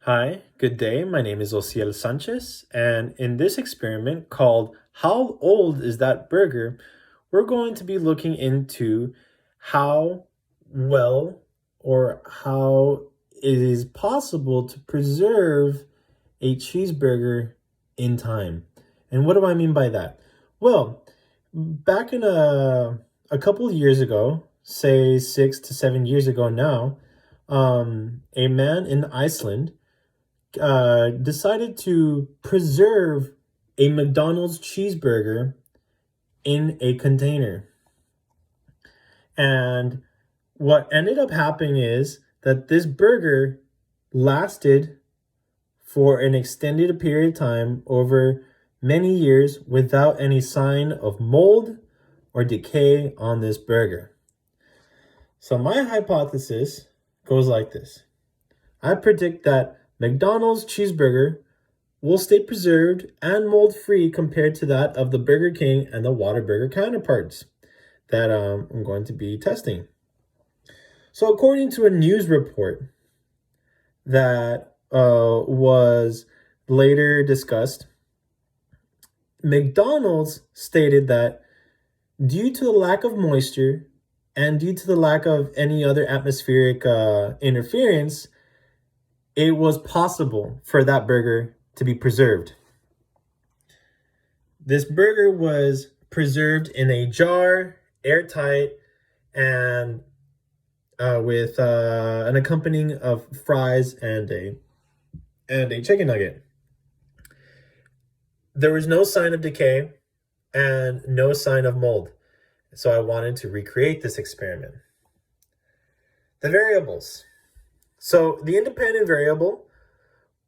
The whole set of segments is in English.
Hi, good day. My name is Ociel Sanchez, and in this experiment called How Old is That Burger? We're going to be looking into how well or how it is possible to preserve a cheeseburger in time. And what do I mean by that? Well, back in a couple of years ago, say 6 to 7 years ago now, a man in Iceland decided to preserve a McDonald's cheeseburger in a container. And what ended up happening is that this burger lasted for an extended period of time over many years without any sign of mold or decay on this burger. So my hypothesis goes like this. I predict that McDonald's cheeseburger will stay preserved and mold-free compared to that of the Burger King and the Whataburger counterparts that I'm going to be testing. So according to a news report that was later discussed, McDonald's stated that due to the lack of moisture and due to the lack of any other atmospheric interference, it was possible for that burger to be preserved. This burger was preserved in a jar, airtight, and with an accompanying of fries and a chicken nugget. There was no sign of decay and no sign of mold, so I wanted to recreate this experiment. The variables. So the independent variable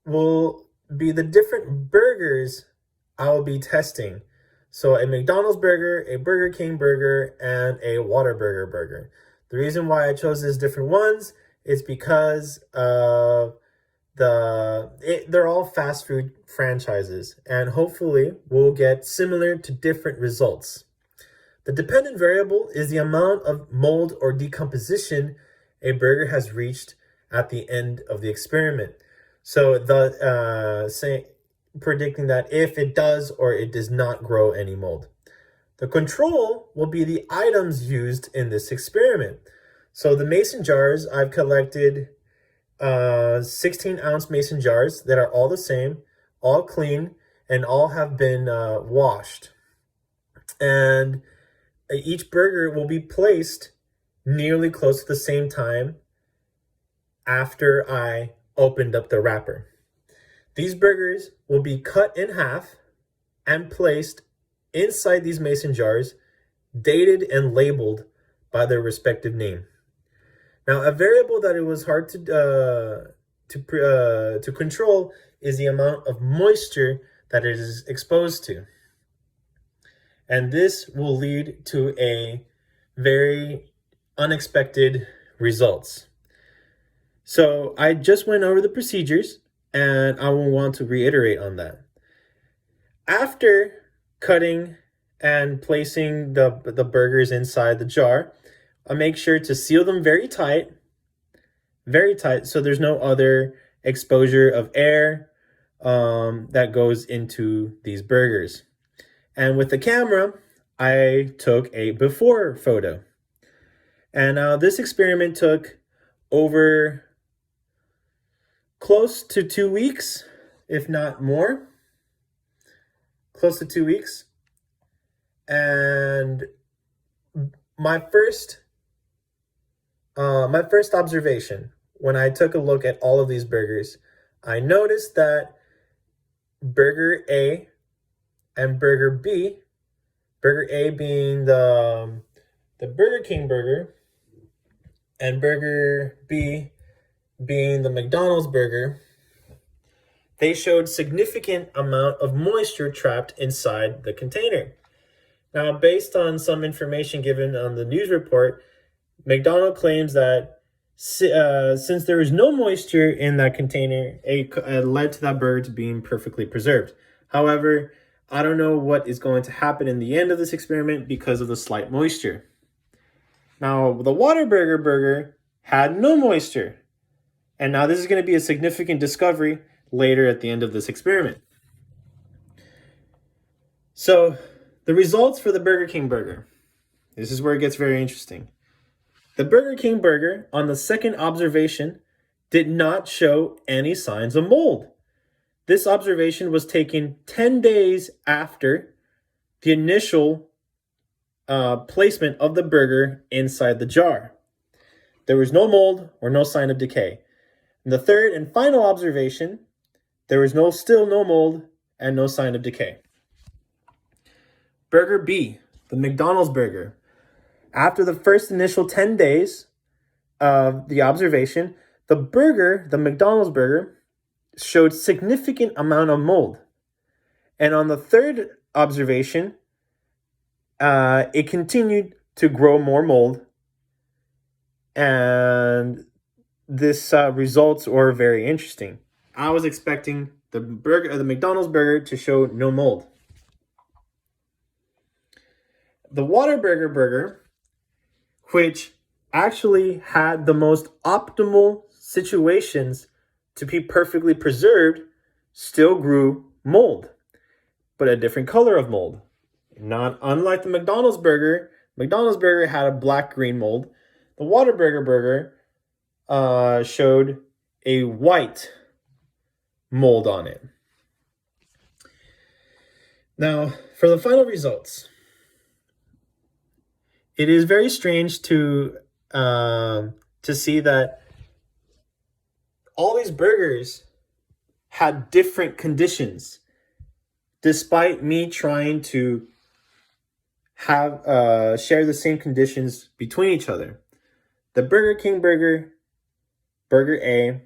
will be the different burgers I will be testing. So a McDonald's burger, a Burger King burger, and a Whataburger burger. The reason why I chose these different ones is because they're all fast food franchises, and hopefully we'll get similar to different results. The dependent variable is the amount of mold or decomposition a burger has reached at the end of the experiment. So predicting that if it does or it does not grow any mold. The control will be the items used in this experiment. So the mason jars, I've collected 16-ounce mason jars that are all the same, all clean, and all have been washed. And each burger will be placed nearly close to the same time after I opened up the wrapper. These burgers will be cut in half and placed inside these mason jars, dated and labeled by their respective name. Now, a variable that it was hard to control is the amount of moisture that it is exposed to. And this will lead to a very unexpected results. So I just went over the procedures, and I will want to reiterate on that. After cutting and placing the burgers inside the jar, I make sure to seal them very tight, so there's no other exposure of air that goes into these burgers. And with the camera, I took a before photo. And this experiment took over close to 2 weeks, if not more. Close to 2 weeks. And my first observation, when I took a look at all of these burgers, I noticed that Burger A and Burger B, Burger A being the Burger King burger, and Burger B being the McDonald's burger, they showed significant amount of moisture trapped inside the container. Now, based on some information given on the news report, McDonald's claims that since there was no moisture in that container, it led to that burger to being perfectly preserved. However, I don't know what is going to happen in the end of this experiment because of the slight moisture. Now, the Whataburger burger had no moisture. And now this is going to be a significant discovery later at the end of this experiment. So the results for the Burger King burger. This is where it gets very interesting. The Burger King burger, on the second observation, did not show any signs of mold. This observation was taken 10 days after the initial placement of the burger inside the jar. There was no mold or no sign of decay. In the third and final observation, there was still no mold and no sign of decay. Burger B, the McDonald's burger. After the first initial 10 days of the observation, the McDonald's burger, showed significant amount of mold. And on the third observation, it continued to grow more mold. And this results were very interesting. I was expecting the McDonald's burger to show no mold. The Whataburger burger, which actually had the most optimal situations to be perfectly preserved, still grew mold, but a different color of mold. Not unlike the McDonald's burger. McDonald's burger had a black-green mold. The Whataburger burger showed a white mold on it. Now, for the final results, it is very strange to see that all these burgers had different conditions, despite me trying to have share the same conditions between each other. The Burger King burger, Burger A,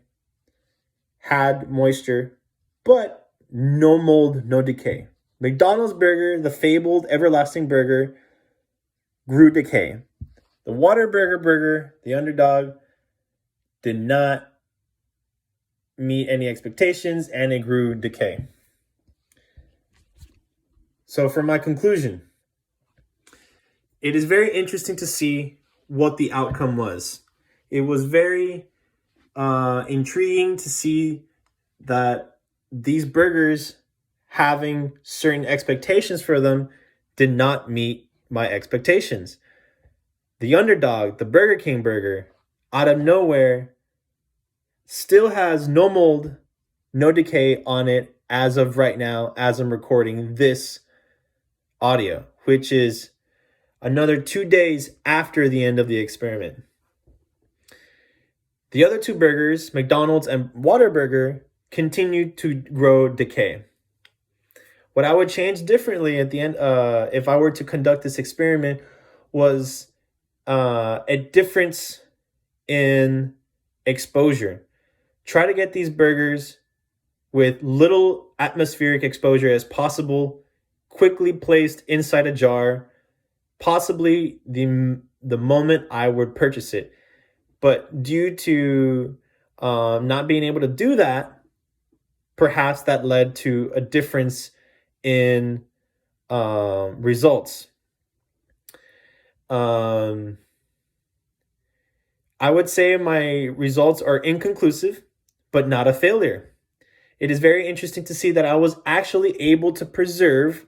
had moisture, but no mold, no decay. McDonald's burger, the fabled everlasting burger, grew decay. The Whataburger burger, the underdog, did not meet any expectations, and it grew decay. So for my conclusion, it is very interesting to see what the outcome was. It was very intriguing to see that these burgers, having certain expectations for them, did not meet my expectations. The underdog, the Burger King burger, out of nowhere, still has no mold, no decay on it as of right now, as I'm recording this audio, which is another 2 days after the end of the experiment. The other two burgers, McDonald's and Whataburger, continued to grow decay. What I would change differently at the end, if I were to conduct this experiment, was a difference in exposure. Try to get these burgers with little atmospheric exposure as possible, quickly placed inside a jar, possibly the moment I would purchase it. But due to not being able to do that, perhaps that led to a difference in results. I would say my results are inconclusive, but not a failure. It is very interesting to see that I was actually able to preserve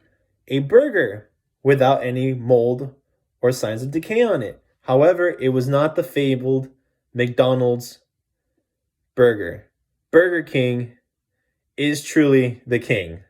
a burger without any mold or signs of decay on it. However, it was not the fabled McDonald's burger. Burger King is truly the king.